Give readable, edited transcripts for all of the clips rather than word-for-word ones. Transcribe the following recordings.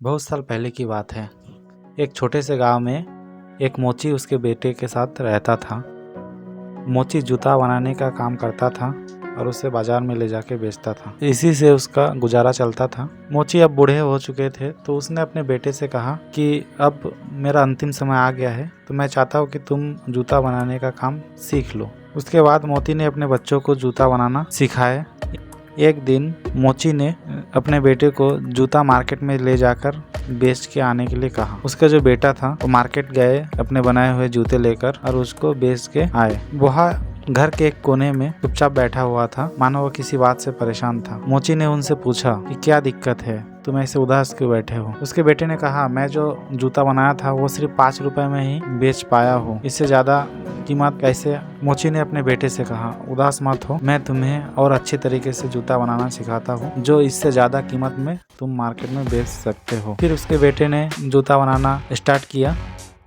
बहुत साल पहले की बात है। एक छोटे से गांव में एक मोची उसके बेटे के साथ रहता था। मोची जूता बनाने का काम करता था और उसे बाजार में ले जाके बेचता था। इसी से उसका गुजारा चलता था। मोची अब बूढ़े हो चुके थे तो उसने अपने बेटे से कहा कि अब मेरा अंतिम समय आ गया है, तो मैं चाहता हूँ कि तुम जूता बनाने का काम सीख लो। उसके बाद मोची ने अपने बच्चों को जूता बनाना सिखाए। एक दिन मोची ने अपने बेटे को जूता मार्केट में ले जाकर बेच के आने के लिए कहा। उसका जो बेटा था वो मार्केट गए अपने बनाए हुए जूते लेकर और उसको बेच के आए। वह घर के एक कोने में चुपचाप बैठा हुआ था, मानो वो किसी बात से परेशान था। मोची ने उनसे पूछा कि क्या दिक्कत है, तुम ऐसे उदास क्यों बैठे हो। उसके बेटे ने कहा, मैं जो जूता बनाया था वो सिर्फ 5 रुपए में ही बेच पाया हूँ, इससे ज्यादा कीमत कैसे। मोची ने अपने बेटे से कहा, उदास मत हो, मैं तुम्हें और अच्छे तरीके से जूता बनाना सिखाता हूँ जो इससे ज्यादा कीमत में तुम मार्केट में बेच सकते हो। फिर उसके बेटे ने जूता बनाना स्टार्ट किया।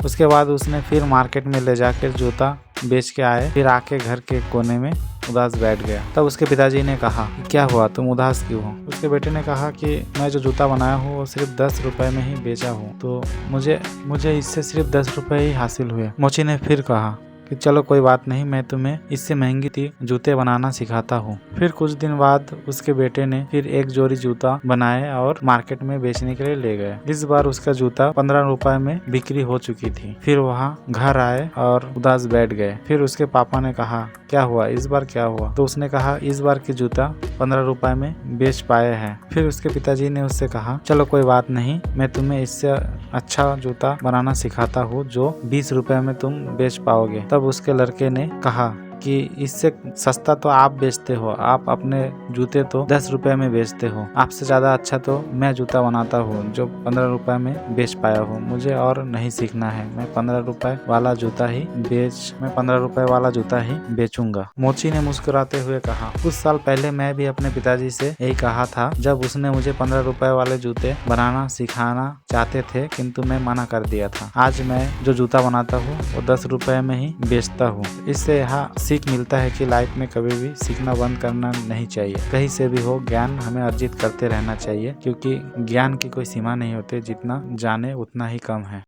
उसके बाद उसने फिर मार्केट में ले जाकर जूता बेच के आए। फिर आके घर के कोने में उदास बैठ गया। तब उसके पिताजी ने कहा, क्या हुआ, तुम उदास क्यों हो। उसके बेटे ने कहा कि मैं जो जूता बनाया हूँ वो सिर्फ 10 रुपए में ही बेचा हूँ, तो मुझे इससे सिर्फ 10 रुपए ही हासिल हुए। मोची ने फिर कहा कि चलो कोई बात नहीं, मैं तुम्हें इससे महंगी जूते बनाना सिखाता हूँ। फिर कुछ दिन बाद उसके बेटे ने फिर एक जोड़ी जूता बनाए और मार्केट में बेचने के लिए ले गए। इस बार उसका जूता 15 रुपए में बिक्री हो चुकी थी। फिर वहाँ घर आए और उदास बैठ गए। फिर उसके पापा ने कहा, क्या हुआ, इस बार क्या हुआ। तो उसने कहा, इस बार की जूता 15 रुपए में बेच पाए हैं। फिर उसके पिताजी ने उससे कहा, चलो कोई बात नहीं, मैं तुम्हें इससे अच्छा जूता बनाना सिखाता हूँ जो 20 रुपए में तुम बेच पाओगे। तब उसके लड़के ने कहा कि इससे सस्ता तो आप बेचते हो, आप अपने जूते तो 10 रुपए में बेचते हो, आपसे ज़्यादा अच्छा तो मैं जूता बनाता हूँ जो 15 रुपए में बेच पाया हूँ। मुझे और नहीं सीखना है, मैं 15 रुपए वाला जूता ही बेचूंगा। मोची ने मुस्कुराते हुए कहा, कुछ साल पहले मैं भी अपने पिताजी से यही कहा था, जब उसने मुझे 15 रुपए वाले जूते बनाना सिखाना चाहते थे, किंतु मैं मना कर दिया था। आज मैं जो जूता बनाता हूँ वो 10 रुपए में ही बेचता हूँ। इससे यहाँ सीख मिलता है कि लाइफ में कभी भी सीखना बंद करना नहीं चाहिए। कहीं से भी हो, ज्ञान हमें अर्जित करते रहना चाहिए, क्योंकि ज्ञान की कोई सीमा नहीं होती, जितना जाने उतना ही कम है।